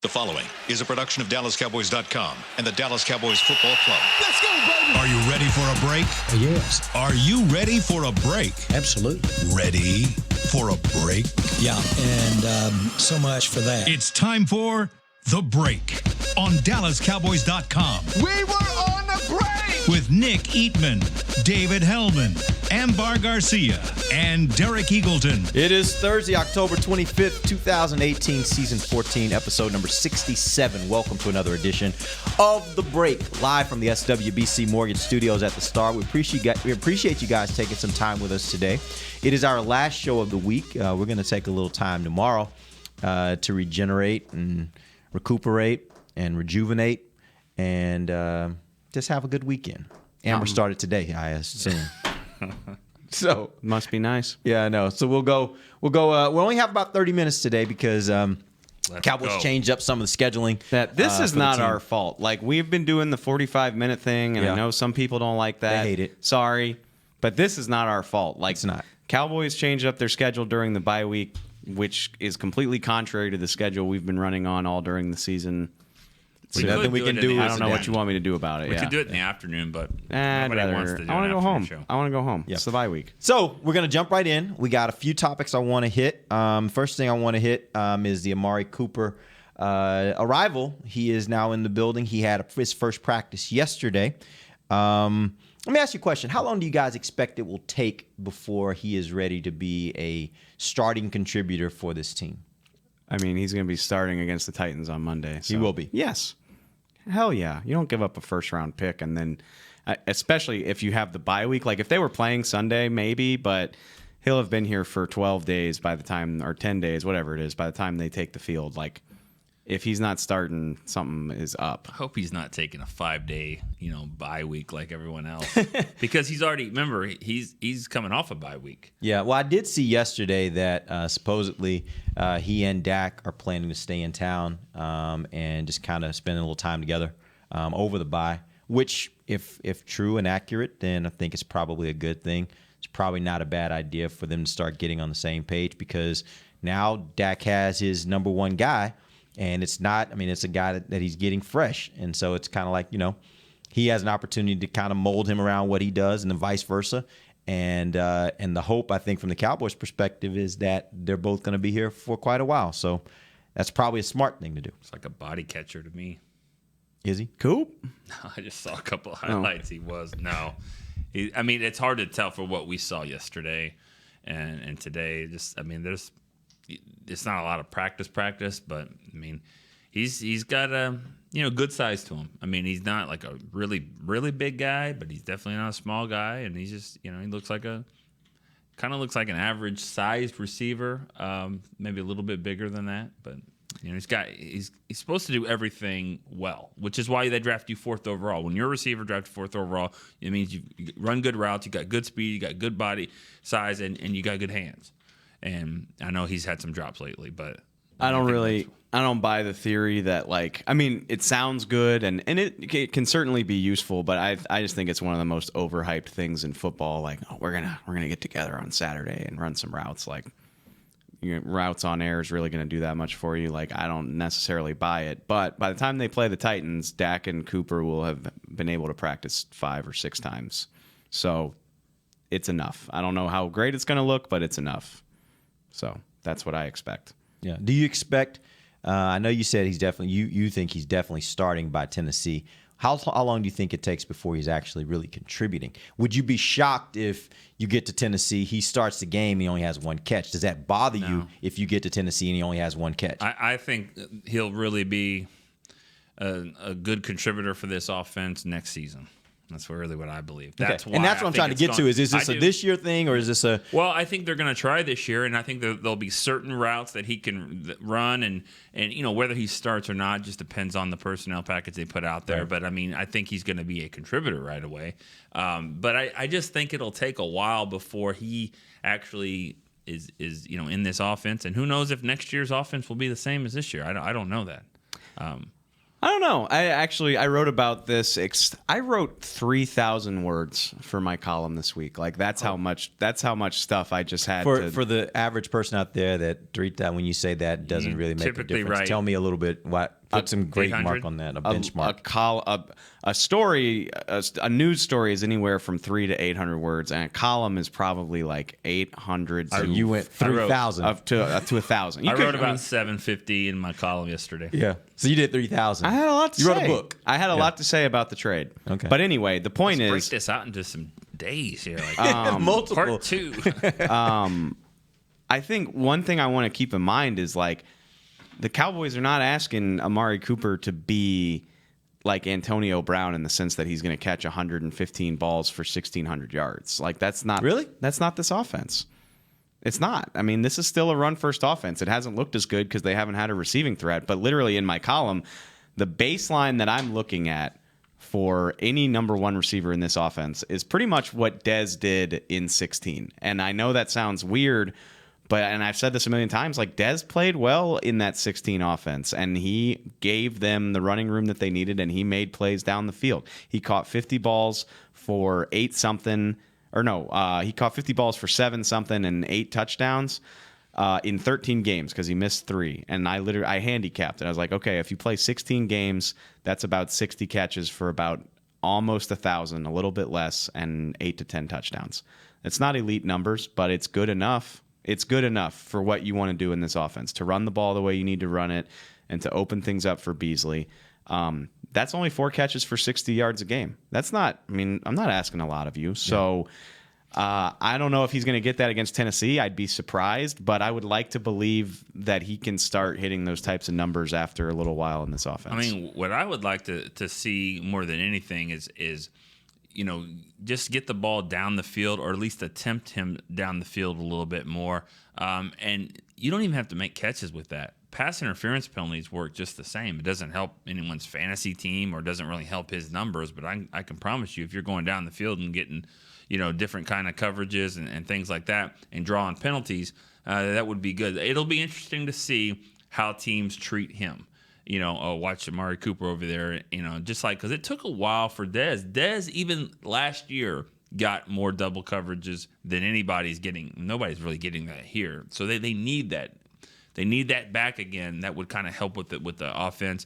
The following is a production of DallasCowboys.com and the Dallas Cowboys Football Club. Let's go, baby! Are you ready for a break? Yes. Are you ready for a break? Absolutely. Ready for a break? Yeah, and so much for that. It's time for The Break on DallasCowboys.com. We were on the break! With Nick Eatman, David Hellman, Ambar Garcia, and Derek Eagleton. It is Thursday, October 25th, 2018, Season 14, Episode number 67. Welcome to another edition of The Break, live from the SWBC Mortgage Studios at the Star. We appreciate you guys taking some time with us today. It is our last show of the week. We're going to take a little time tomorrow to regenerate and recuperate and rejuvenate and just have a good weekend. Amber started today, I assume. So must be nice. Yeah, I know. So we'll go. We only have about 30 minutes today because Cowboys changed up some of the scheduling. This is not our fault. Like, we've been doing the 45-minute thing, and I know some people don't like that. They hate it. Sorry, but this is not our fault. Like, it's not. Cowboys changed up their schedule during the bye week, which is completely contrary to the schedule we've been running on all during the season. So nothing we can do. I don't know what you want me to do about it. We could do it in the afternoon, but I'd rather. wants to do I want to go home. show. I want to go home. Yep. It's the bye week. So we're going to jump right in. We got a few topics I want to hit. First thing I want to hit is the Amari Cooper arrival. He is now in the building. He had his first practice yesterday. Let me ask you a question. How long do you guys expect it will take before he is ready to be a starting contributor for this team? I mean, he's going to be starting against the Titans on Monday. So. He will be. Yes. Hell yeah. You don't give up a first-round pick, and then especially if you have the bye week. Like, if they were playing Sunday, maybe, but he'll have been here for 12 days by the time, or 10 days, whatever it is, by the time they take the field. Like, if he's not starting, something is up. I hope he's not taking a 5-day, bye week like everyone else, because he's already. Remember, he's coming off a bye week. Yeah. Well, I did see yesterday that supposedly he and Dak are planning to stay in town and just kind of spend a little time together over the bye. Which, if true and accurate, then I think it's probably a good thing. It's probably not a bad idea for them to start getting on the same page because now Dak has his number one guy. And it's not, it's a guy that he's getting fresh. And so it's kind of like, he has an opportunity to kind of mold him around what he does and then vice versa. And the hope, I think, from the Cowboys' perspective is that they're both going to be here for quite a while. So that's probably a smart thing to do. It's like a body catcher to me. Is he? Cool. I just saw a couple of highlights. He was. No. It's hard to tell for what we saw yesterday and today. There's... It's not a lot of practice, but he's got a good size to him. He's not like a really big guy, but he's definitely not a small guy, and he's just he looks like an average sized receiver, maybe a little bit bigger than that, but he's supposed to do everything well, which is why they draft you 4th overall. When you're a receiver drafted 4th overall, it means you run good routes, you got good speed, you got good body size, and you got good hands. And I know he's had some drops lately, but I don't buy the theory that it sounds good and it can certainly be useful, but I just think it's one of the most overhyped things in football. Like, we're gonna get together on Saturday and run some routes. Like, routes on air is really gonna do that much for you. Like, I don't necessarily buy it, but by the time they play the Titans, Dak and Cooper will have been able to practice 5 or 6 times, so it's enough. I don't know how great it's gonna look, but it's enough. So that's what I expect. Yeah. Do you expect? I know you said he's definitely. You think he's definitely starting by Tennessee. How long do you think it takes before he's actually really contributing? Would you be shocked if you get to Tennessee, he starts the game, and he only has 1 catch? Does that bother you if you get to Tennessee and he only has 1 catch? I think he'll really be a good contributor for this offense next season. That's really what I believe. That's why. And that's what I'm trying to get to. Is this a this year thing or is this a? Well, I think they're going to try this year, and I think there'll be certain routes that he can run, and whether he starts or not just depends on the personnel package they put out there. Right. But I think he's going to be a contributor right away. But I just think it'll take a while before he actually is in this offense, and who knows if next year's offense will be the same as this year. I don't know that. I don't know. I wrote about this. I wrote 3,000 words for my column this week. Like that's how much stuff I just had For the average person out there that when you say that doesn't really make a typically difference. write Tell me a little bit put some great 800? mark on that, a benchmark. A story, a news story is anywhere from 300 to 800 words, and a column is probably like 800 to You went 3,000 up to 1,000. I wrote about 750 in my column yesterday. Yeah, so you did 3,000. I had a lot to You say. wrote a book. I had a lot to say about the trade. Okay. But anyway, the point Let's break is, this out into some days here. Like Multiple. part 2. I think one thing I want to keep in mind is like the Cowboys are not asking Amari Cooper to be like Antonio Brown in the sense that he's going to catch 115 balls for 1,600 yards. Like that's not this offense. It's not. I mean, this is still a run-first offense. It hasn't looked as good because they haven't had a receiving threat. But literally in my column, the baseline that I'm looking at for any number one receiver in this offense is pretty much what Dez did in 16. And I know that sounds weird, and I've said this a million times, like Dez played well in that 16 offense, and he gave them the running room that they needed, and he made plays down the field. He caught 50 balls for 8-something, he caught 50 balls for 7-something and 8 touchdowns in 13 games because he missed 3. And I handicapped it. I was like, okay, if you play 16 games, that's about 60 catches for about almost 1,000, a little bit less, and 8 to 10 touchdowns. It's not elite numbers, but it's good enough. It's good enough for what you want to do in this offense, to run the ball the way you need to run it and to open things up for Beasley. That's only 4 catches for 60 yards a game. That's not, I'm not asking a lot of you. So I don't know if he's going to get that against Tennessee. I'd be surprised, but I would like to believe that he can start hitting those types of numbers after a little while in this offense. I mean, what I would like to see more than anything is just get the ball down the field, or at least attempt him down the field a little bit more. And you don't even have to make catches with that. Pass interference penalties work just the same. It doesn't help anyone's fantasy team or doesn't really help his numbers, but I can promise you if you're going down the field and getting different kind of coverages and things like that and drawing penalties, that would be good. It'll be interesting to see how teams treat him. Watch Amari Cooper over there, just like, because it took a while for Dez. Dez, even last year, got more double coverages than anybody's getting. Nobody's really getting that here. So they need that. They need that back again. That would kind of help with the offense.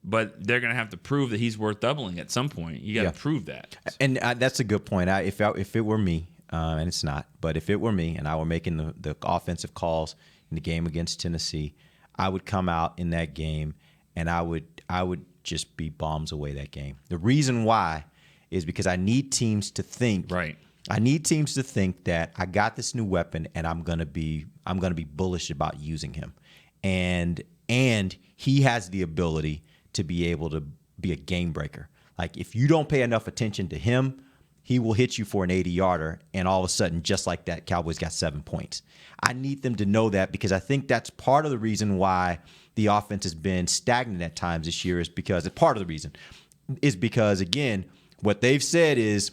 But they're going to have to prove that he's worth doubling at some point. You got to prove that. And that's a good point. If it were me, and it's not, but if it were me and I were making the offensive calls in the game against Tennessee, I would come out in that game and I would just be bombs away that game. The reason why is because I need teams to think. Right. I need teams to think that I got this new weapon and I'm gonna be bullish about using him, and he has the ability to be able to be a game breaker. Like if you don't pay enough attention to him, he will hit you for an 80-yarder, and all of a sudden, just like that, Cowboys got 7 points. I need them to know that, because I think that's part of the reason why the offense has been stagnant at times this year, is because again, what they've said is,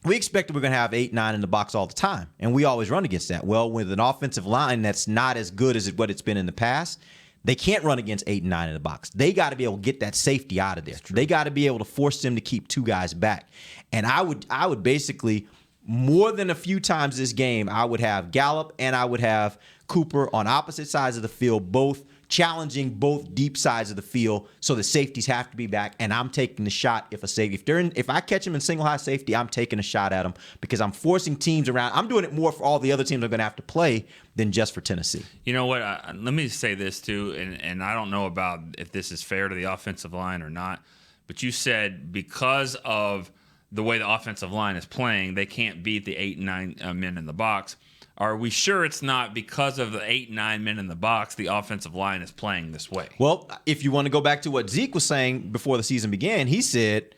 we expected we're going to have 8-9 in the box all the time, and we always run against that. Well, with an offensive line that's not as good as what it's been in the past, they can't run against 8 and 9 in the box. They got to be able to get that safety out of there. They got to be able to force them to keep 2 guys back. And I would basically, more than a few times this game, I would have Gallup and I would have Cooper on opposite sides of the field, both challenging both deep sides of the field, so the safeties have to be back, and I'm taking the shot if I catch them in single high safety, I'm taking a shot at them, because I'm forcing teams around. I'm doing it more for all the other teams I'm going to have to play than just for Tennessee. You know what? Let me say this too, and I don't know about if this is fair to the offensive line or not, but you said because of the way the offensive line is playing, they can't beat the 8 and 9 men in the box. Are we sure it's not because of the 8, 9 men in the box the offensive line is playing this way? Well, if you want to go back to what Zeke was saying before the season began, he said,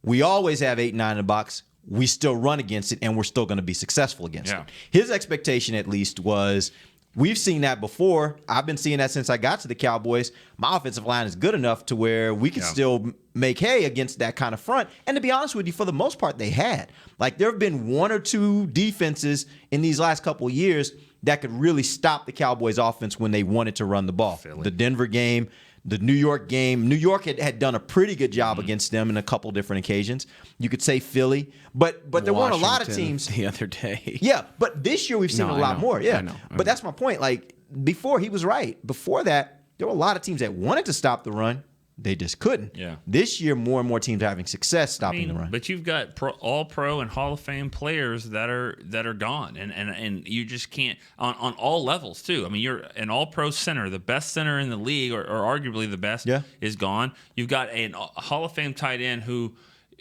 we always have 8, 9 in the box. We still run against it, and we're still going to be successful against it. His expectation, at least, was, we've seen that before. I've been seeing that since I got to the Cowboys. My offensive line is good enough to where we can still make hay against that kind of front. And to be honest with you, for the most part, they had. Like, there have been 1 or 2 defenses in these last couple of years that could really stop the Cowboys offense when they wanted to run the ball. The Denver game, The New York game, New York had done a pretty good job against them in a couple different occasions. You could say Philly, but there weren't a lot of Washington teams the other day. Yeah, but this year we've seen No, a I lot know. more. Yeah, I know. But that's my point. Like before, he was right. Before that, there were a lot of teams that wanted to stop the run. They just couldn't. Yeah. This year, more and more teams are having success stopping the run. But you've got all pro and Hall of Fame players that are gone, and you just can't on all levels too. I mean, you're an all pro center, the best center in the league, or arguably the best, is gone. You've got a Hall of Fame tight end who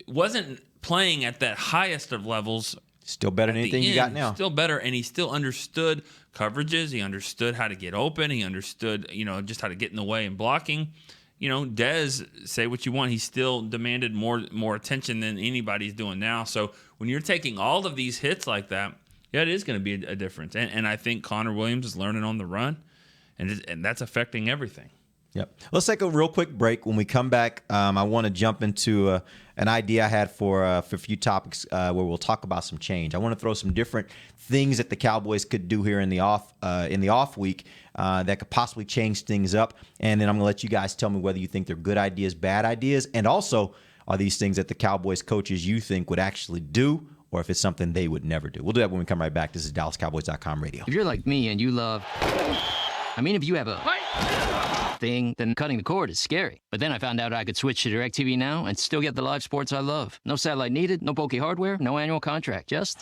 wasn't playing at that highest of levels. Still better than anything you got now. Still better, and he still understood coverages. He understood how to get open. He understood, just how to get in the way and blocking. Dez, say what you want, he still demanded more attention than anybody's doing now. So when you're taking all of these hits like that, it is going to be a difference. And I think Connor Williams is learning on the run, and that's affecting everything. Yep. Let's take a real quick break. When we come back, I want to jump into an idea I had for a few topics where we'll talk about some change. I want to throw some different things that the Cowboys could do here in the off week that could possibly change things up. And then I'm going to let you guys tell me whether you think they're good ideas, bad ideas, and also are these things that the Cowboys coaches you think would actually do, or if it's something they would never do. We'll do that when we come right back. This is DallasCowboys.com radio. If you're like me and you love... if you have a thing, then cutting the cord is scary. But then I found out I could switch to DirecTV Now and still get the live sports I love. No satellite needed, no bulky hardware, no annual contract, just...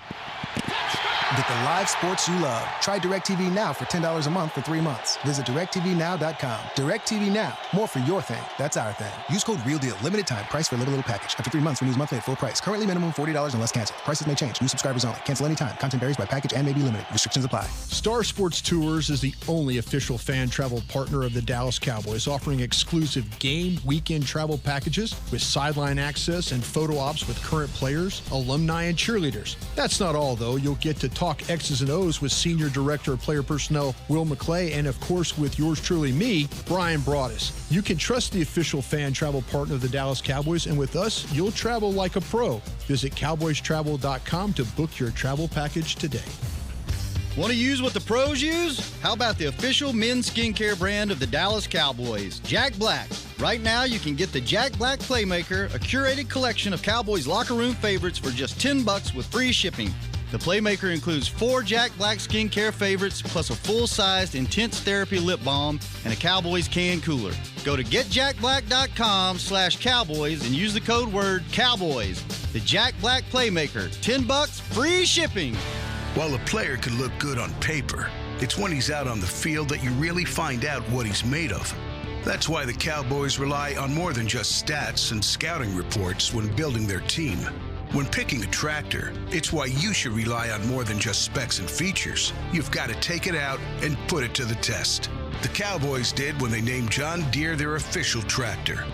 Get the live sports you love. Try DirecTV Now for $10 a month for 3 months. Visit DirecTVNow.com. DirecTV Now. More for your thing. That's our thing. Use code REALDEAL. Limited time. Price for little package. After 3 months, renews monthly at full price. Currently minimum $40 unless canceled. Prices may change. New subscribers only. Cancel anytime. Content varies by package and may be limited. Restrictions apply. Star Sports Tours is the only official fan travel partner of the Dallas Cowboys, offering exclusive game weekend travel packages with sideline access and photo ops with current players, alumni, and cheerleaders. That's not all, though. You'll get to talk X's and O's with Senior Director of Player Personnel Will McClay, and of course with yours truly, me, Brian Broaddus. You can trust the official fan travel partner of the Dallas Cowboys, and with us, you'll travel like a pro. Visit cowboystravel.com to book your travel package today. Want to use what the pros use? How about the official men's skincare brand of the Dallas Cowboys, Jack Black? Right now, you can get the Jack Black Playmaker, a curated collection of Cowboys locker room favorites for just $10 with free shipping. The Playmaker includes 4 Jack Black skincare favorites, plus a full-sized Intense Therapy lip balm and a Cowboys can cooler. Go to getjackblack.com/Cowboys and use the code word Cowboys. The Jack Black Playmaker, $10, free shipping. While a player could look good on paper, it's when he's out on the field that you really find out what he's made of. That's why the Cowboys rely on more than just stats and scouting reports when building their team. When picking a tractor, it's why you should rely on more than just specs and features. You've got to take it out and put it to the test. The Cowboys did when they named John Deere their official tractor.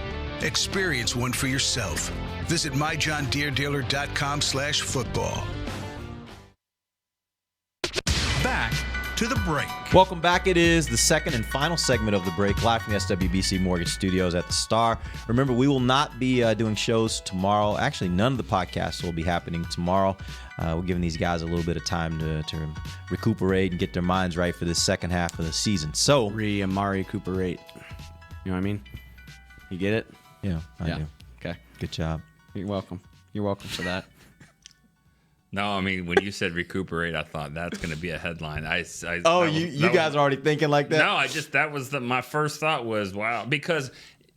Experience one for yourself. Visit myjohndeeredealer.com/football. Back to the break. Welcome back. It is the second and final segment of the break, live from the SWBC Mortgage Studios at the Star. Remember, we will not be doing shows tomorrow. Actually, none of the podcasts will be happening tomorrow. We're giving these guys a little bit of time to recuperate and get their minds right for this second half of the season. So, Amari Cooper rate. You know what I mean? You get it? yeah, I do. Okay. Good job. You're welcome. You're welcome for that. No, I mean, when you said recuperate, I thought that's going to be a headline. You guys are already thinking like that? No, that was my first thought was, wow. Because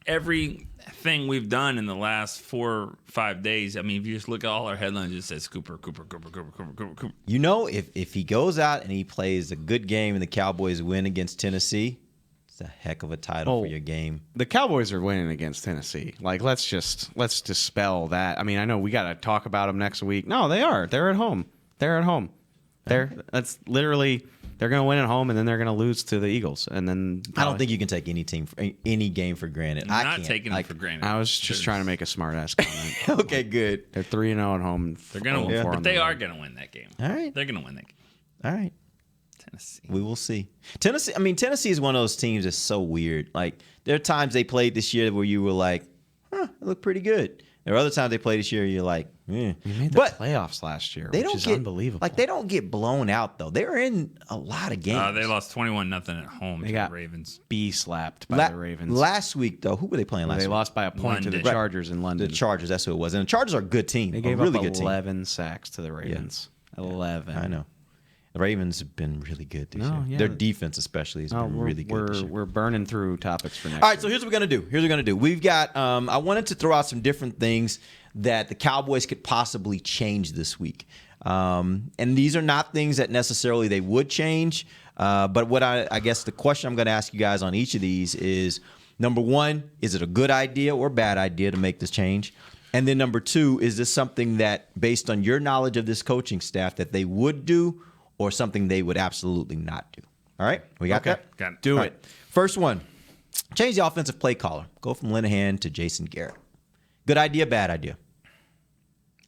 everything we've done in the last 4 or 5 days, I mean, if you just look at all our headlines, it just says Cooper. You know, if he goes out and he plays a good game and the Cowboys win against Tennessee, it's a heck of a title for your game. The Cowboys are winning against Tennessee. Like, let's dispel that. I mean, I know we got to talk about them next week. No, they are. They're at home. They're going to win at home, and then they're going to lose to the Eagles. And then I don't think you can take any game for granted. I'm not taking it for granted. I was just trying to make a smart ass comment. Okay, good. They're 3-0 at home. They're going to win, but they are going to win that game. All right. They're going to win that game. All right. Tennessee. We will see. Tennessee is one of those teams that's so weird. Like, there are times they played this year where you were like, it looked pretty good. There are other times they played this year you're like, Yeah. We made the playoffs last year, which is unbelievable. Like, they don't get blown out, though. They're in a lot of games. They lost 21-0 at home to the Ravens. B-slapped by the Ravens. Last week, though, who were they playing last week? They lost by a point to the Chargers in London. The Chargers, that's who it was. And the Chargers are a good team. They gave really up good 11 sacks to the Ravens. Yeah. 11. I know. The Ravens have been really good this year. Yeah. Their defense, especially, has been really good this year. We're burning through topics for next All right, so here's what we're going to do. We've got, I wanted to throw out some different things that the Cowboys could possibly change this week. And these are not things that necessarily they would change. But what I guess the question I'm going to ask you guys on each of these is, number one, is it a good idea or bad idea to make this change? And then number two, is this something that, based on your knowledge of this coaching staff, that they would do or something they would absolutely not do? All right? We got that? Got it. Do it. Right. First one, change the offensive play caller. Go from Linehan to Jason Garrett. Good idea, bad idea?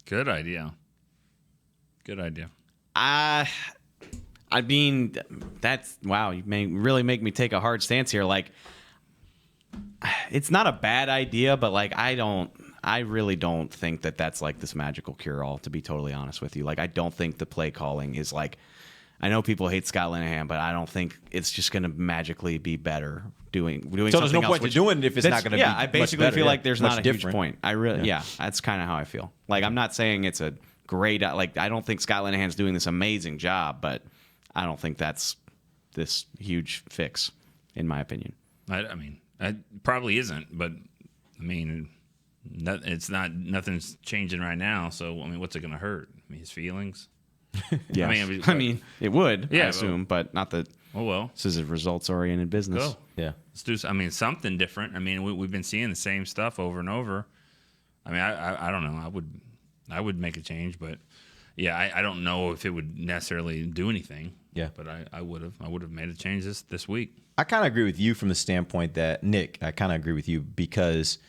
Good idea. Good idea. I mean, that's, wow, you may really make me take a hard stance here. Like, it's not a bad idea, but like, I really don't think that that's like this magical cure-all, to be totally honest with you. Like, I don't think the play calling is like, I know people hate Scott Linehan, but I don't think it's just going to magically be better doing So something there's no else, point to doing it if it's not going to be I much basically better, feel like there's much not a different. huge point. I really, that's kind of how I feel. Like, I'm not saying it's a great, like, I don't think Scott Linehan's doing this amazing job, but I don't think that's this huge fix, in my opinion. I mean, it probably isn't, but I mean, it's not. Nothing's changing right now. So I mean, what's it going to hurt? I mean, his feelings. Yeah, I mean, it would. I assume, but not that. Oh well, this is a results-oriented business. Go. Yeah, let's do. I mean, something different. I mean, we've been seeing the same stuff over and over. I mean, I don't know. I would make a change, but yeah, I don't know if it would necessarily do anything. Yeah, but I would have made a change this week. I kind of agree with you from the standpoint that, Nick, I kind of agree with you because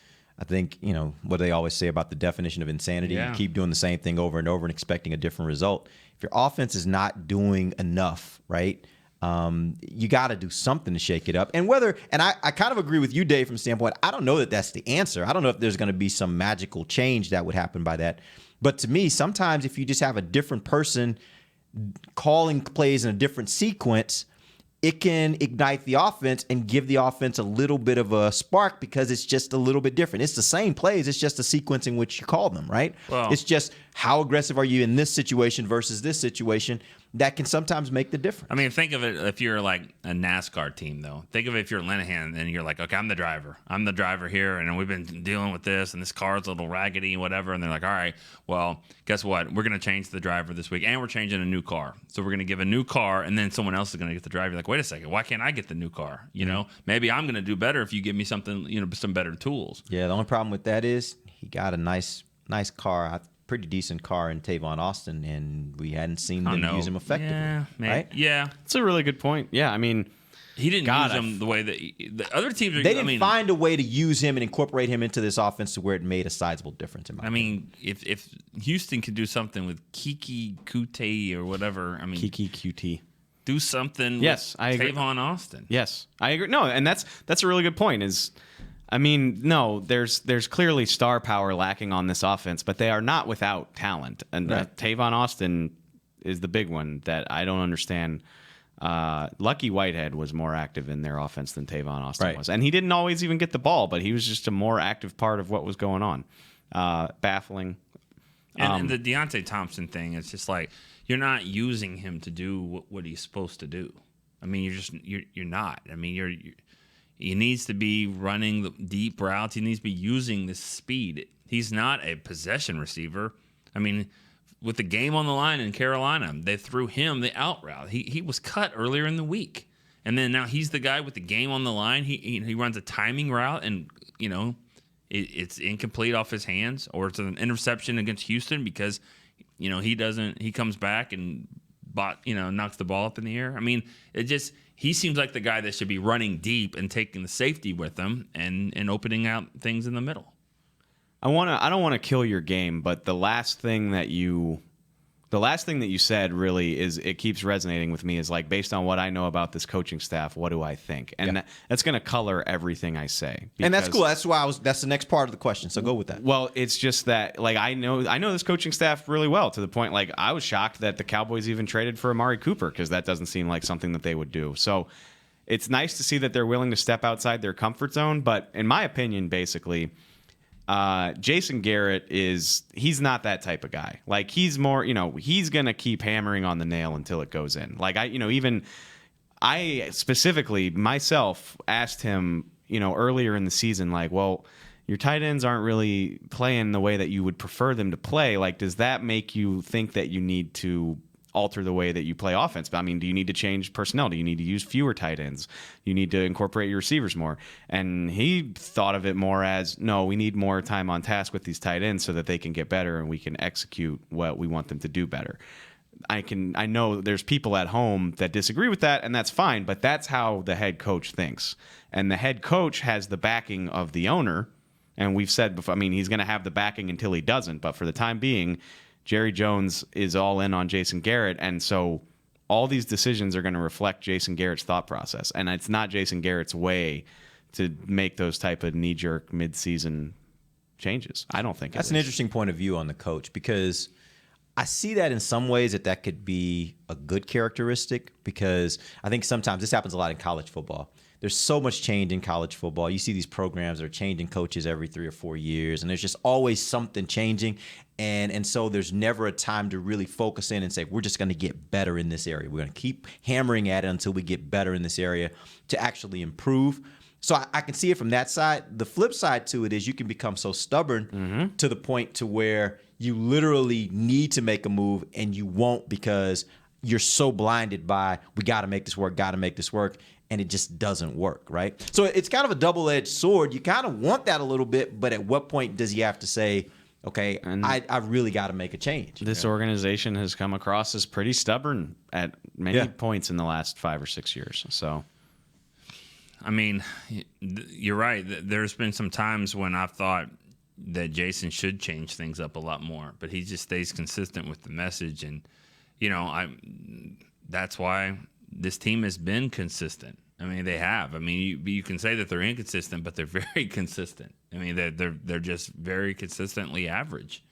I think, you know, what they always say about the definition of insanity, you keep doing the same thing over and over and expecting a different result. If your offense is not doing enough, right, you got to do something to shake it up. And I kind of agree with you, Dave, from the standpoint, I don't know that that's the answer. I don't know if there's going to be some magical change that would happen by that. But to me, sometimes if you just have a different person calling plays in a different sequence, it can ignite the offense and give the offense a little bit of a spark because it's just a little bit different. It's the same plays. It's just the sequence in which you call them, right? Well, it's just how aggressive are you in this situation versus this situation that can sometimes make the difference. I mean, think of it if you're like a NASCAR team, though. Think of it if you're Linehan and you're like, okay, I'm the driver. I'm the driver here, and we've been dealing with this, and this car's a little raggedy and whatever. And they're like, all right, well, guess what? We're going to change the driver this week, and we're changing a new car. So we're going to give a new car, and then someone else is going to get the driver. You're like, wait a second, why can't I get the new car? You know, maybe I'm going to do better if you give me something, you know, some better tools. Yeah, the only problem with that is he got a nice car, pretty decent car in Tavon Austin, and we hadn't seen them use him effectively. Yeah, right? Yeah, it's a really good point. Yeah, I mean, he didn't use him the way that the other teams are. They didn't find a way to use him and incorporate him into this offense to where it made a sizable difference. In my opinion. If Houston could do something with Kiki Kuti or whatever, I mean, Kiki QT. Do something. Yes, with I agree. Tavon Austin. Yes, I agree. No, and that's a really good point. I mean, no, there's clearly star power lacking on this offense, but they are not without talent. And Tavon Austin is the big one that I don't understand. Lucky Whitehead was more active in their offense than Tavon Austin was. And he didn't always even get the ball, but he was just a more active part of what was going on. Baffling. And the Deontay Thompson thing, it's just like you're not using him to do what he's supposed to do. I mean, you're not. I mean, he needs to be running the deep routes. He needs to be using the speed. He's not a possession receiver. I mean, with the game on the line in Carolina, they threw him the out route. He was cut earlier in the week, and then now he's the guy with the game on the line. He runs a timing route, and you know it's incomplete off his hands, or it's an interception against Houston because you know he comes back and knocks the ball up in the air. I mean, he seems like the guy that should be running deep and taking the safety with him and opening out things in the middle. I don't want to kill your game, but the last thing that you The last thing that you said really is it keeps resonating with me is like, based on what I know about this coaching staff, what do I think? And that's going to color everything I say. And that's cool. That's why that's the next part of the question. So go with that. Well, it's just that like I know this coaching staff really well, to the point like I was shocked that the Cowboys even traded for Amari Cooper, because that doesn't seem like something that they would do. So it's nice to see that they're willing to step outside their comfort zone. But in my opinion, basically, Jason Garrett he's not that type of guy. Like, he's more, he's going to keep hammering on the nail until it goes in. Like, I specifically myself asked him, earlier in the season, like, well, your tight ends aren't really playing the way that you would prefer them to play. Like, does that make you think that you need to alter the way that you play offense? But I mean, do you need to change personnel? Do you need to use fewer tight ends? You need to incorporate your receivers more? And he thought of it more as, no, we need more time on task with these tight ends so that they can get better and we can execute what we want them to do better. I know there's people at home that disagree with that, and that's fine, but that's how the head coach thinks. And the head coach has the backing of the owner, and we've said before, I mean, he's going to have the backing until he doesn't, but for the time being, Jerry Jones is all in on Jason Garrett, and so all these decisions are going to reflect Jason Garrett's thought process, and it's not Jason Garrett's way to make those type of knee-jerk mid-season changes. I don't think that's an interesting point of view on the coach, because I see that in some ways that could be a good characteristic, because I think sometimes this happens a lot in college football. There's so much change in college football. You see these programs that are changing coaches every 3 or 4 years, and there's just always something changing. And so there's never a time to really focus in and say, we're just going to get better in this area. We're going to keep hammering at it until we get better in this area to actually improve. So I can see it from that side. The flip side to it is you can become so stubborn to the point to where you literally need to make a move and you won't, because you're so blinded by, we got to make this work, and it just doesn't work, right? So it's kind of a double-edged sword. You kind of want that a little bit, but at what point does he have to say, okay, I really got to make a change? This organization has come across as pretty stubborn at many points in the last 5 or 6 years. So, I mean, you're right. There's been some times when I've thought that Jason should change things up a lot more, but he just stays consistent with the message. And, that's why this team has been consistent. I mean, they have. I mean, you can say that they're inconsistent, but they're very consistent. I mean, they're just very consistently average.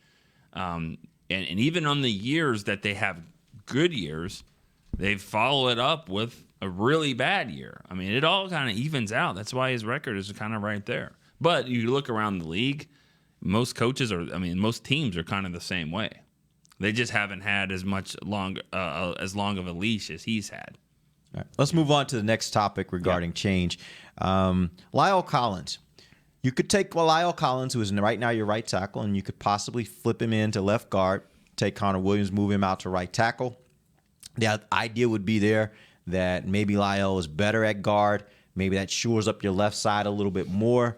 And even on the years that they have good years, they follow it up with a really bad year. I mean, it all kind of evens out. That's why his record is kind of right there. But you look around the league, most teams are kind of the same way. They just haven't had as long of a leash as he's had. All right. Let's move on to the next topic regarding change. Lyle Collins. You could take Lyle Collins, who is right now your right tackle, and you could possibly flip him into left guard, take Connor Williams, move him out to right tackle. The idea would be there that maybe Lyle is better at guard. Maybe that shores up your left side a little bit more.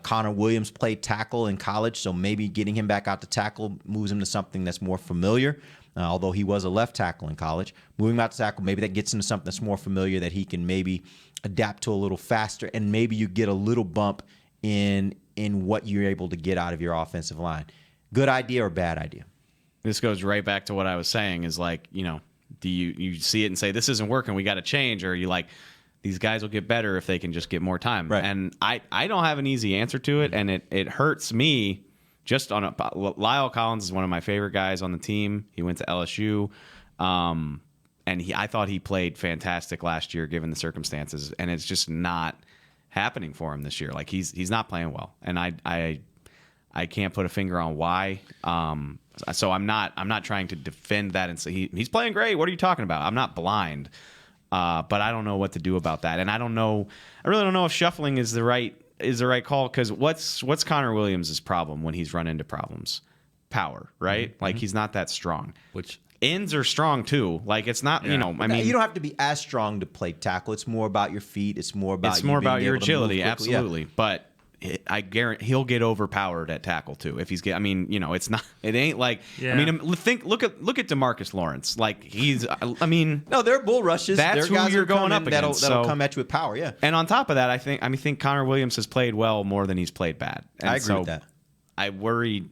Connor Williams played tackle in college, so maybe getting him back out to tackle moves him to something that's more familiar. Although he was a left tackle in college, moving him out to tackle, maybe that gets him to something that's more familiar that he can maybe adapt to a little faster, and maybe you get a little bump in what you're able to get out of your offensive line. Good idea or bad idea? This goes right back to what I was saying, is like, do you see it and say, this isn't working, we got to change, or are you like, these guys will get better if they can just get more time? Right. And I don't have an easy answer to it, and it hurts me. Just Lyle Collins is one of my favorite guys on the team. He went to LSU, and I thought he played fantastic last year given the circumstances, and it's just not happening for him this year. Like, he's not playing well, and I can't put a finger on why. So I'm not trying to defend that and say he's playing great. What are you talking about? I'm not blind. But I don't know what to do about that, and I really don't know if shuffling is the right call, because what's Connor Williams' problem when he's run into problems? Power, right? Mm-hmm. Like, he's not that strong. Which ends are strong too. Like, it's not, you don't have to be as strong to play tackle. It's more about your feet. It's more about your agility. Absolutely, but I guarantee he'll get overpowered at tackle too. If he's it's not. It ain't like. Yeah. I mean, look at DeMarcus Lawrence. Like, no, they're bull rushes. That's who you're going up against. That'll come at you with power. Yeah. And on top of that, I think Connor Williams has played well more than he's played bad. And I agree with that. I worry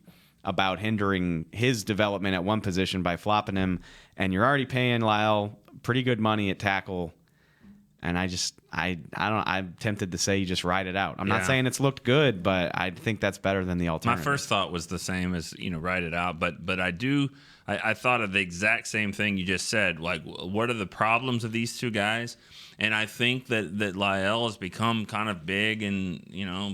about hindering his development at one position by flopping him, and you're already paying Lyle pretty good money at tackle. And I'm tempted to say you just ride it out. I'm not saying it's looked good, but I think that's better than the alternative. My first thought was the same as, ride it out. But I thought of the exact same thing you just said. Like, what are the problems of these two guys? And I think that Lyle has become kind of big and,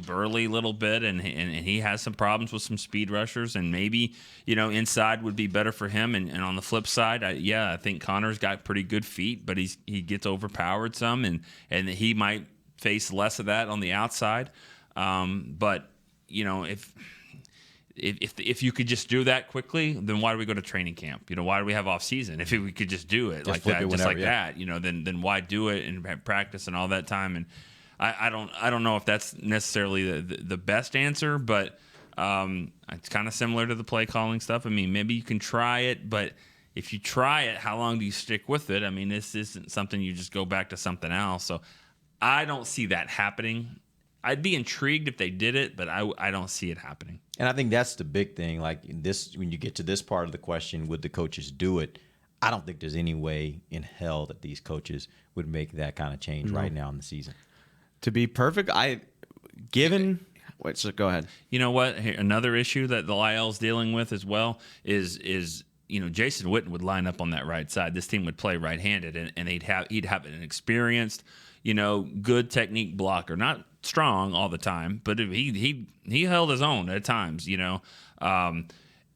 burly a little bit, and he has some problems with some speed rushers, and maybe, inside would be better for him. And on the flip side, I think Connor's got pretty good feet, but he gets overpowered some, and he might face less of that on the outside. But, if you could just do that quickly, then why do we go to training camp? Why do we have off season? If we could just do it like that, then why do it and have practice and all that time? And I don't know if that's necessarily the best answer, but it's kind of similar to the play calling stuff. I mean, maybe you can try it, but if you try it, how long do you stick with it? I mean, this isn't something you just go back to something else. So I don't see that happening. I'd be intrigued if they did it, but I don't see it happening. And I think that's the big thing. Like this, when you get to this part of the question, would the coaches do it? I don't think there's any way in hell that these coaches would make that kind of change right now in the season. To be perfect, so go ahead. You know what? Another issue that the Lyle's dealing with as well is Jason Witten would line up on that right side. This team would play right-handed, and he'd have an experienced, good technique blocker, not strong all the time, but he held his own at times, and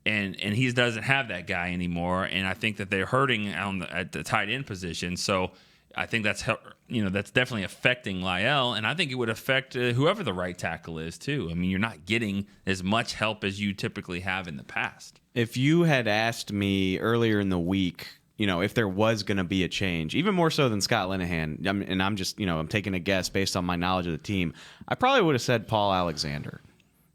he doesn't have that guy anymore. And I think that they're hurting at the tight end position. So I think that's definitely affecting Lyle, and I think it would affect whoever the right tackle is too. I mean, you're not getting as much help as you typically have in the past. If you had asked me earlier in the week, if there was going to be a change, even more so than Scott Linehan, and I'm just, I'm taking a guess based on my knowledge of the team, I probably would have said Paul Alexander.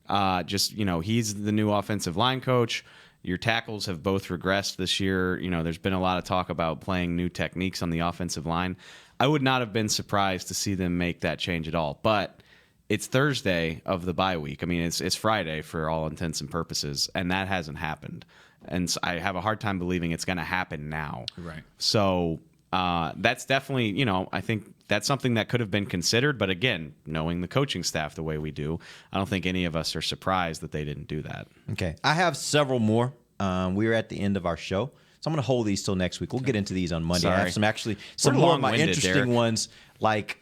He's the new offensive line coach. Your tackles have both regressed this year. There's been a lot of talk about playing new techniques on the offensive line. I would not have been surprised to see them make that change at all. But it's Thursday of the bye week. I mean, it's Friday for all intents and purposes, and that hasn't happened. And so I have a hard time believing it's going to happen now. Right. So that's definitely, I think that's something that could have been considered. But again, knowing the coaching staff the way we do, I don't think any of us are surprised that they didn't do that. Okay. I have several more. We're at the end of our show, so I'm going to hold these till next week. We'll get into these on Monday. Sorry. I have some more of my interesting Derek. ones, like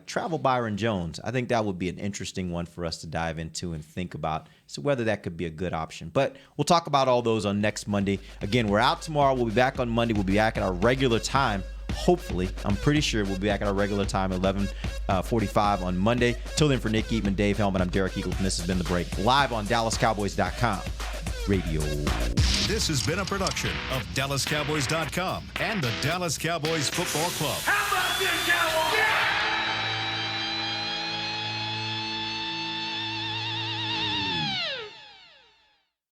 Travel Byron Jones. I think that would be an interesting one for us to dive into and think about, so whether that could be a good option. But we'll talk about all those on next Monday. Again, we're out tomorrow. We'll be back on Monday. We'll be back at our regular time. Hopefully, I'm pretty sure we'll be back at our regular time, 11:45 on Monday. Till then, for Nick Eatman, Dave Hellman, I'm Derek Eagleton. This has been The Break, live on DallasCowboys.com radio. This has been a production of DallasCowboys.com and the Dallas Cowboys Football Club. How about this, Cowboys? Yeah!